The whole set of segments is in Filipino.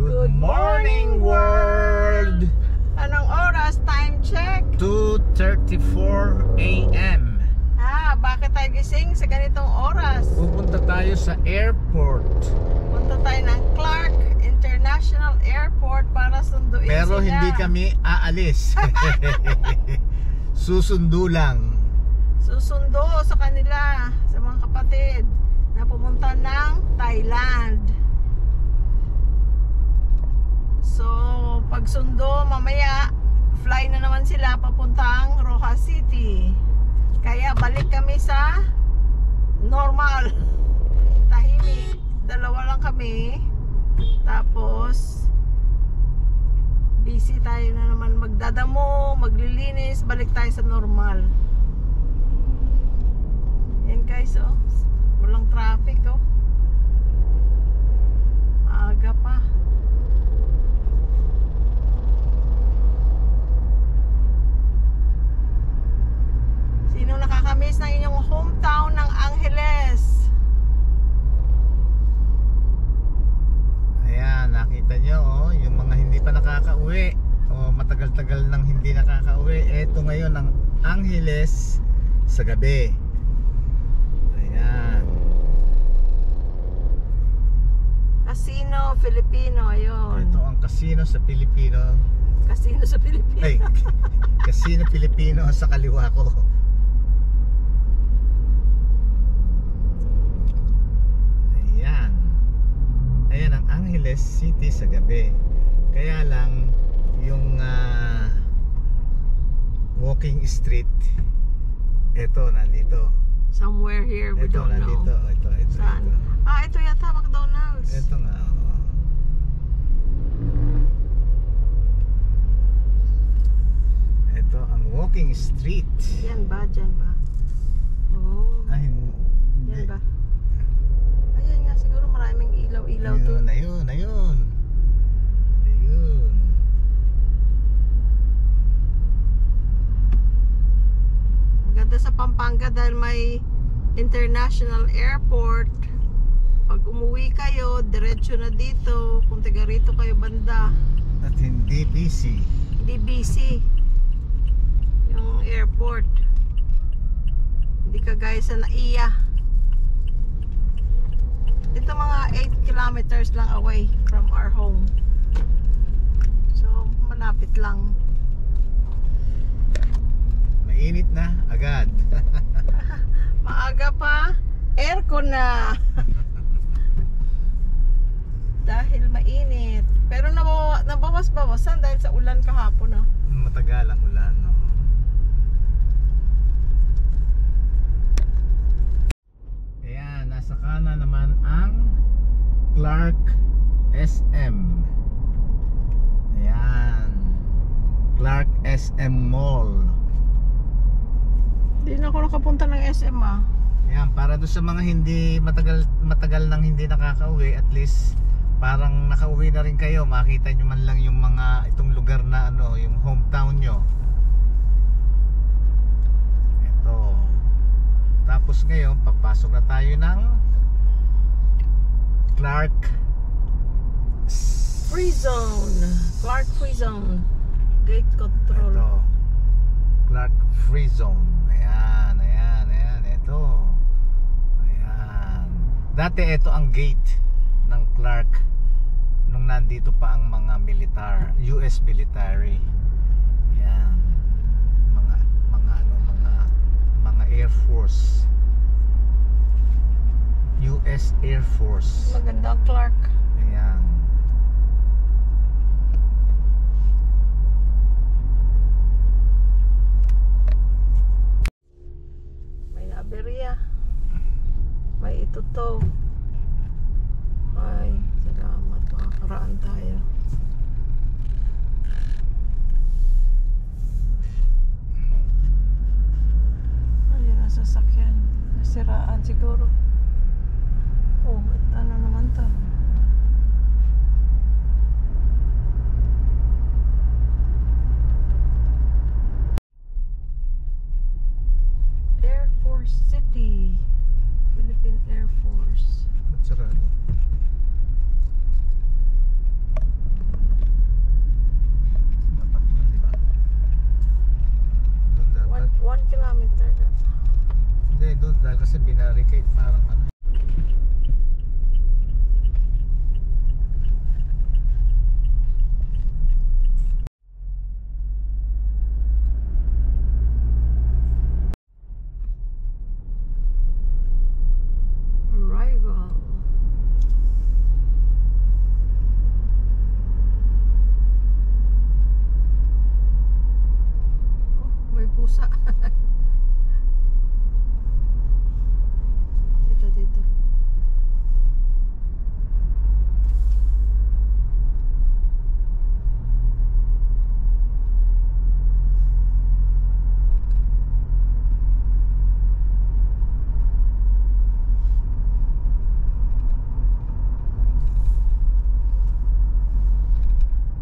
Good morning, world! Anong oras? Time check? 2:34 a.m. Bakit tayo gising sa ganitong oras? Pupunta tayo sa airport. Punta tayo ng Clark International Airport para sunduin Pero sila. hindi kami aalis. Susundo lang. Susundo sa kanila, sa mga kapatid na pumunta ng Thailand. So, pag sundo, mamaya fly na naman sila papuntang Rojas City. Kaya balik kami sa normal. Tahimik. Dalawa lang kami. Tapos busy tayo na naman magdadamo, maglilinis, balik tayo sa normal. Yan guys, oh. Walang traffic, oh. Maaga pa. Sino nakakamiss ng inyong hometown ng Angeles? Ayan, nakita nyo, oh, yung mga hindi pa nakakauwi o matagal-tagal nang hindi nakakauwi. Eto ngayon ang Angeles sa gabi. Ayan. Casino Filipino, ayun. Ito ang casino sa Pilipino. Casino sa Pilipinas. Ay, casino Pilipino sa kaliwa ko. Ayan. Ayan ang Angeles City sa gabi. Kaya lang yung walking street, ito nandito. Somewhere here, we Ito don't nandito. know. Ito. Saan? Ito yata McDonald's. Ito nga. Oh. Ito ang walking street. Yan ba? Diyan ba? Oh. Ay, hindi. Yan ba? Ayan nga, siguro maraming ilaw-ilaw doon. Ayun. Maganda sa Pampanga dahil may international airport. Pag umuwi kayo, diretso na dito. Kung taga rito kayo banda, At hindi busy. hindi busy yung airport. Hindi kagaya sa Naiya. Dito mga 8 kilometers lang away from our home. So, malapit lang. Mainit na agad. Maaga pa, aircon na. Dahil mainit. Pero nabawas-bawasan dahil sa ulan kahapon, no? Matagal ang ulan, no? Ayan, nasa kanan naman ang Clark SM. Ayan, Clark SM Mall. Hindi na ako nakapunta ng SM, ah. Ayan, para doon sa mga hindi matagal nang hindi nakakauwi, at least parang nakauwi na rin kayo, makita nyo man lang yung mga itong lugar na ano, yung hometown nyo. Ito. Tapos ngayon, papasok na tayo ng Clark Free Zone. Clark Free Zone. Gate control. Ito. Clark Free Zone. Ayan. Ito. Ayan. Dati ito ang gate ng Clark nung nandito pa ang mga militar, US military. Ayan. Mga Air Force. US Air Force. Maganda ang Clark. Ayan. May Naberia. May Ituto. Ay, salamat. Makakaraan tayo. Ayun ang sasakyan. Nasiraan siguro. Oh, ano naman to? Air Force City. Philippine Air Force. Ba't sarado? barricade parang ano. Arrival. Oh, may pusa. Dito.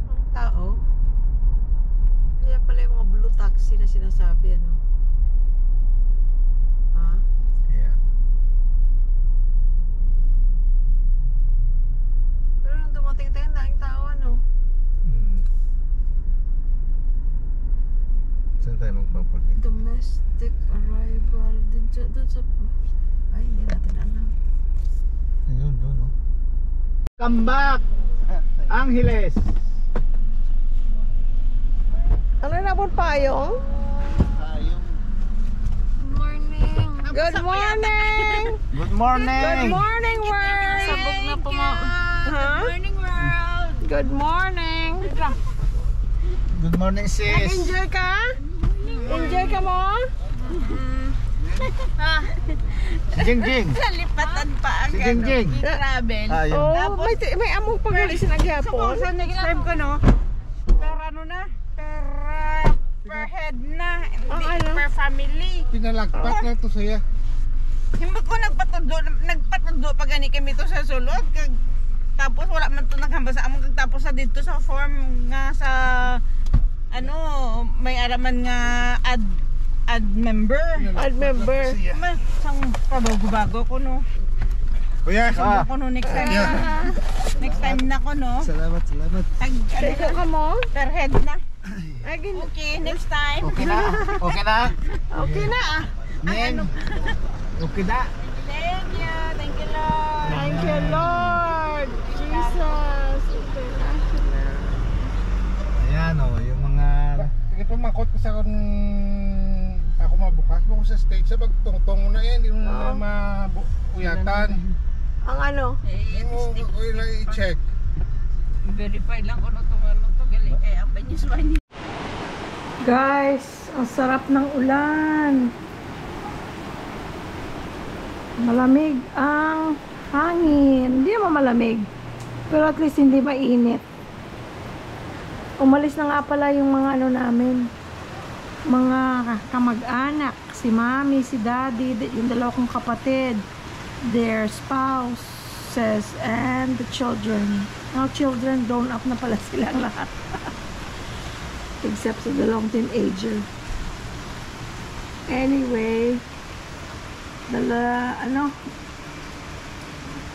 Ang tao. Kaya pala yung mga blue taxi na sinasabi, ano? Ha? Yeah. Pero nung dumating tayo, daing tao, ano? Saan tayo magpaparking? Domestic arrival. Doon sa... Ay, hindi natin alam. Ayun, doon, no? Come back! Angeles! Ano na po payong? Ayun. Morning! Good morning! Good morning! Good morning, world! Sabog na po Ha? Good morning, world! Good morning! Good morning, sis! Nag-enjoy ka? Enjoy ka mo? Si Jingjing! Lipatan pa ang Si Jingjing! travel. Ayun. Oh, may among pagalis na gyapon. Sa next time ko, no? Per ano na? Per head na. Hindi ano? per family. Pinalagpat na ito saya. Hindi ko nagpatundo pag gani kami to sa sulod. Tapos wala man to naghamba sa among tapos sa dito sa form nga sa ano, may araman nga add member. Add member. Sang pabago-bago ko, no? Kuya! Sundo ko, no, next time. Next time na ko, no? Salamat. Teko ka mo? Per head na. Ay, Okay, next time. Okay na? Okay na? okay na. Nen? Okay na? Thank you, Lord. Thank you, Lord. Jesus. International. Ayan o, yung mga... Sige po, makot ko sa kung ako mabukas mo ko sa stage sa pagtungtong mo na yan, hindi mo na mabuyatan. Ang ano? Oo, ko lang i-check. Verify lang kung ano to galing kaya ang banyiswan. Guys, ang sarap ng ulan. Malamig ang hangin. Hindi naman malamig. Pero at least hindi mainit. Umalis na nga pala yung mga ano namin. Mga kamag-anak. Si mami, si daddy, yung dalawa kong kapatid. Their spouses and the children. Now children, grown up na pala silang lahat. Except sa dalawang teenager. Anyway,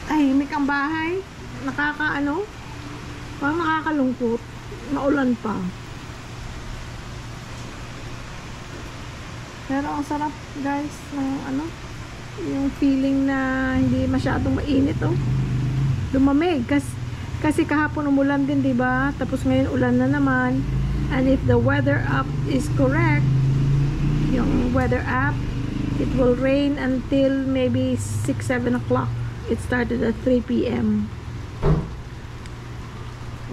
tahimik ang bahay. Parang nakakalungkot. Naulan pa. Pero ang sarap, guys, ng yung feeling na hindi masyadong mainit, oh. Lumamig kasi kahapon umulan din, 'di ba? Tapos ngayon ulan na naman. And if the weather app is correct, yung weather app, it will rain until maybe 6-7 o'clock. It started at 3 p.m.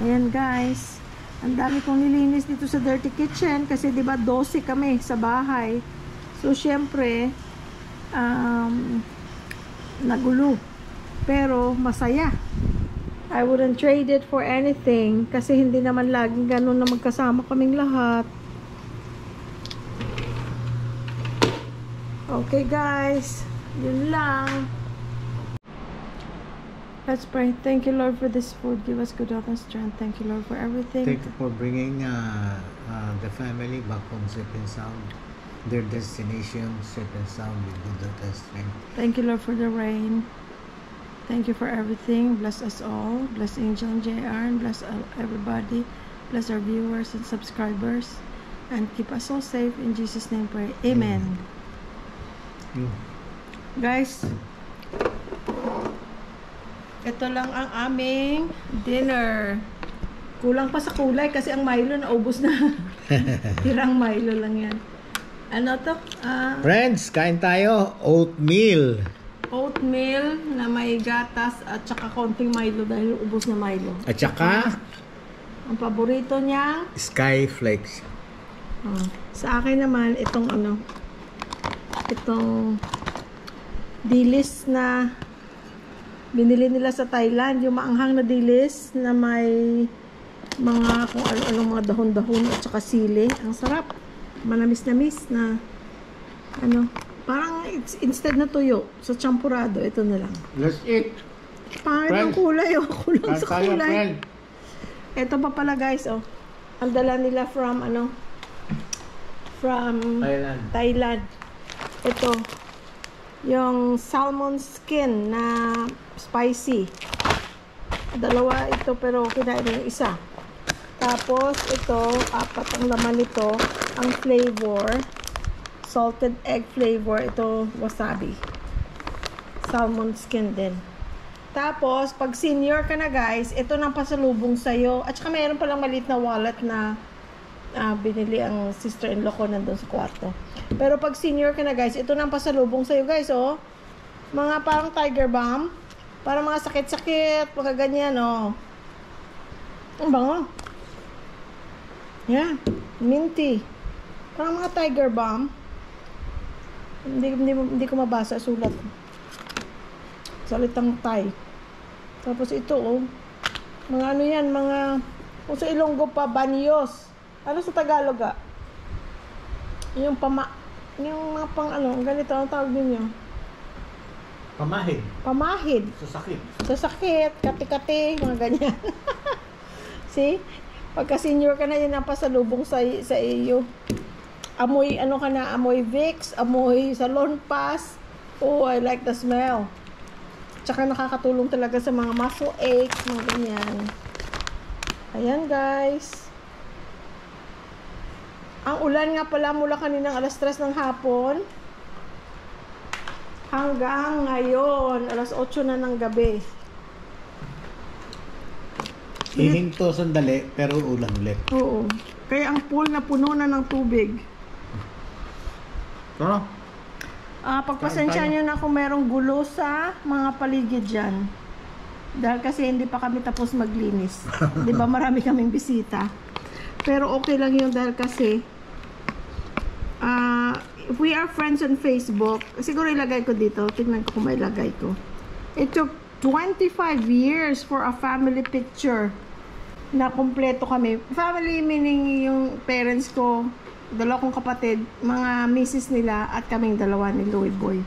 Ayan, guys. Ang dami kong nilinis dito sa dirty kitchen kasi 'di ba 12 kami sa bahay. So syempre nagulo. Pero masaya. I wouldn't trade it for anything kasi hindi naman laging ganun na magkasama kaming lahat. Okay, guys. Yun lang. Let's pray. Thank you, Lord, for this food. Give us good health and strength. Thank you, Lord, for everything. Thank you for bringing the family back home safe and sound. Their destination safe and sound with good health and strength. Thank you, Lord, for the rain. Thank you for everything. Bless us all. Bless Angel and JR and bless everybody. Bless our viewers and subscribers. And keep us all safe. In Jesus' name pray. Amen. Guys, ito lang ang aming dinner. Kulang pa sa kulay kasi ang Milo naubos na. Tirang Milo lang yan. Ano to? Friends, kain tayo. Oatmeal. Oatmeal na may gatas at saka konting Milo dahil ubos na Milo. At saka, Ang paborito niya, Sky Flakes. sa akin naman, itong dilis na binili nila sa Thailand, yung maanghang na dilis na may mga kung ano-anong mga dahon-dahon at saka sili. Ang sarap. Manamis-namis na parang instead na tuyo sa champurado, ito na lang. Let's eat. Pangit ang kulay, kulang sa Kain tayo, kulay. friend. Ito pa pala guys, ang dala nila from Thailand. Ito, yung salmon skin na spicy. Dalawa ito pero kinain yung isa. Tapos ito, 4 ang laman nito. Ang flavor, salted egg flavor. Ito, wasabi. Salmon skin din. Tapos, pag senior ka na guys, ito nang pasalubong sa'yo. At saka mayroon palang maliit na wallet na binili ang sister-in-law ko nandun sa kwarto. Pero pag senior ka na guys, ito nang pasalubong sa'yo guys, mga parang Tiger Balm. Parang mga sakit-sakit, mga ganyan, Ang bango. Yeah, minty. Parang mga Tiger Balm. Hindi ko mabasa sulat. Salitang Thai. Tapos ito, mga ano yan, mga, kung sa Ilonggo pa, banyos. Ano sa Tagalog, yung mga pang ganito, ang tawag ninyo? Pamahid. Pamahid. Sa sakit. Sa sakit, kati-kati, mga ganyan. See? Pagka senior ka na, yun ang pasalubong sa iyo. Amoy, amoy Vicks, amoy Salon Pass. Oh, I like the smell. Tsaka nakakatulong talaga sa mga muscle aches, mga ganyan. Ayan guys. Ang ulan nga pala mula kaninang 3:00 ng hapon hanggang ngayon 8:00 na ng gabi. Hihinto sandali, pero ulan ulit. Oo. Kaya ang pool na puno na ng tubig. Pagpasensya nyo na kung merong gulo sa mga paligid dyan. Dahil kasi hindi pa kami tapos maglinis. Di ba marami kaming bisita. Pero okay lang yun dahil kasi if we are friends on Facebook, siguro ilagay ko dito. Tingnan ko kung may ilagay ko. It took 25 years for a family picture na kumpleto kami. Family meaning yung parents ko, 2 kong kapatid, mga misis nila at kaming 2 ni Louie Boy.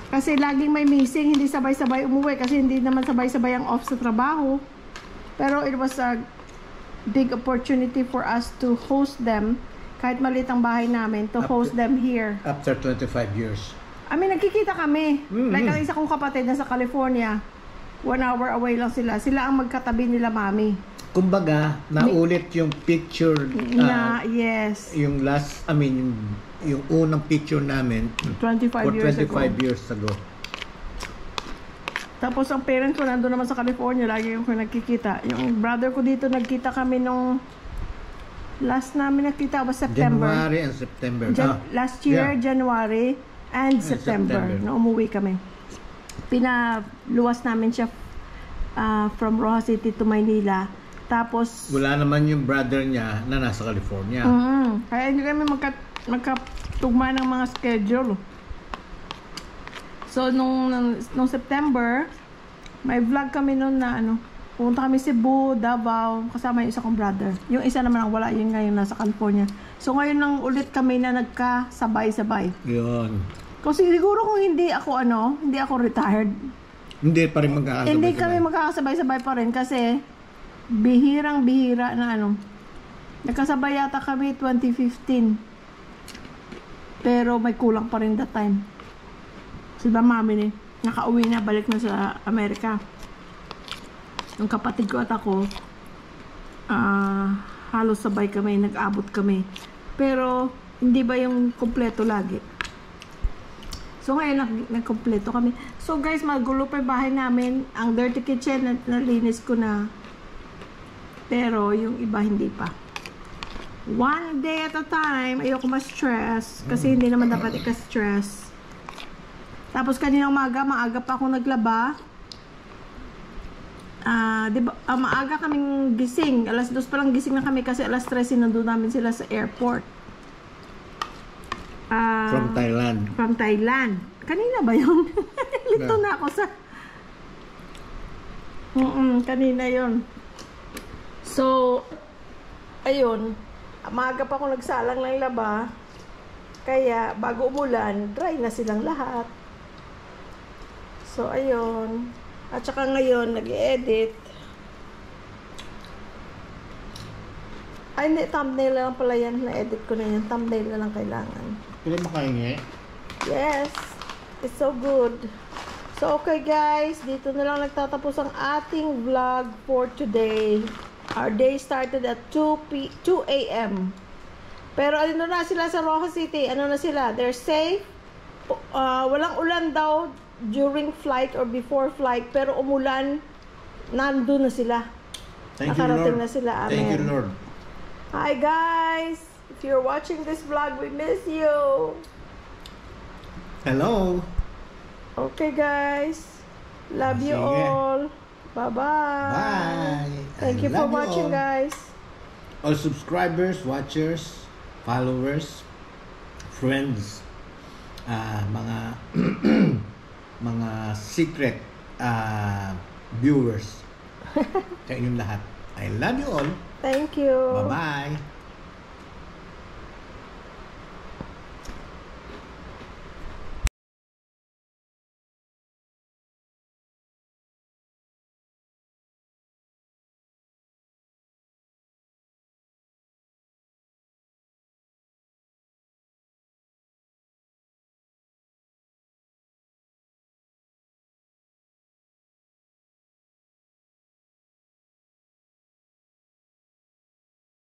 Kasi laging may missing, hindi sabay-sabay umuwi kasi hindi naman sabay-sabay ang off sa trabaho. Pero it was a big opportunity for us to host them, kahit maliit ang bahay namin, to host them here. After 25 years. Nagkikita kami. Like ang isa kong kapatid na sa California, 1 hour away lang sila. Sila ang magkatabi nila mami. Kumbaga, naulit yung picture yes. yung yung unang picture namin 25 years ago. Tapos ang parents ko nandun naman sa California, lagi yung nagkikita. Yung brother ko dito, nagkita kami nung last namin nakita was September. January and September. Last year, January and September. Na umuwi kami. Pinaluwas namin siya from Rojas City to Maynila. Tapos wala naman yung brother niya na nasa California. Kaya hindi kami magkatugma ng mga schedule. So nung September, may vlog kami noon na pumunta kami Cebu, Davao, kasama yung isa kong brother. Yung isa naman wala, yun ngayon nasa California. So ngayon lang ulit kami na nagkasabay-sabay. Yun. Kasi siguro kung hindi ako retired. Hindi pa rin magkakasabay-sabay. Hindi kami magkakasabay-sabay pa rin kasi bihirang-bihira na nagkasabay yata kami 2015. Pero may kulang pa rin that time. Sila mami nakauwi na, balik na sa Amerika. Yung kapatid ko at ako, halos sabay kami, nag-abot kami. Pero hindi ba yung kompleto lagi? So ngayon nagkompleto kami. So guys, magulo pa yung bahay namin. Ang dirty kitchen nalinis ko na. Pero yung iba hindi pa. One day at a time. Ayoko ma-stress kasi hindi naman dapat ika-stress. Tapos kaninang maaga pa ako naglaba. Diba, maaga kaming gising. Alas 2 pa lang gising na kami kasi alas 3 sinundun namin sila sa airport. From Thailand. From Thailand. Kanina ba yun? Lito na ako sa... kanina yun. So, ayun. Maaga pa ako nagsalang ng laba. Kaya, bago umulan, dry na silang lahat. So, ayun. At saka ngayon, nag-edit. Ay, hindi. Thumbnail lang pala yan. Na-edit ko na yan. Thumbnail na lang kailangan. Pwede makahingi? Yes. It's so good. So, okay guys. Dito na lang nagtatapos ang ating vlog for today. Our day started at 2 a.m. Pero ano na sila sa Rojas City? Ano na sila? They're safe. Walang ulan daw during flight or before flight. Pero umulan, nandun na sila. Thank you, Nakarating Lord. na sila. Amen. Thank you, Lord. Hi guys. If you're watching this vlog, we miss you. Hello. Okay guys. Love you Sige. all. Bye-bye. Bye. Thank you for watching guys. All subscribers, watchers, followers, friends, mga mga secret viewers. Sa inyong lahat. I love you all. Thank you. Bye-bye.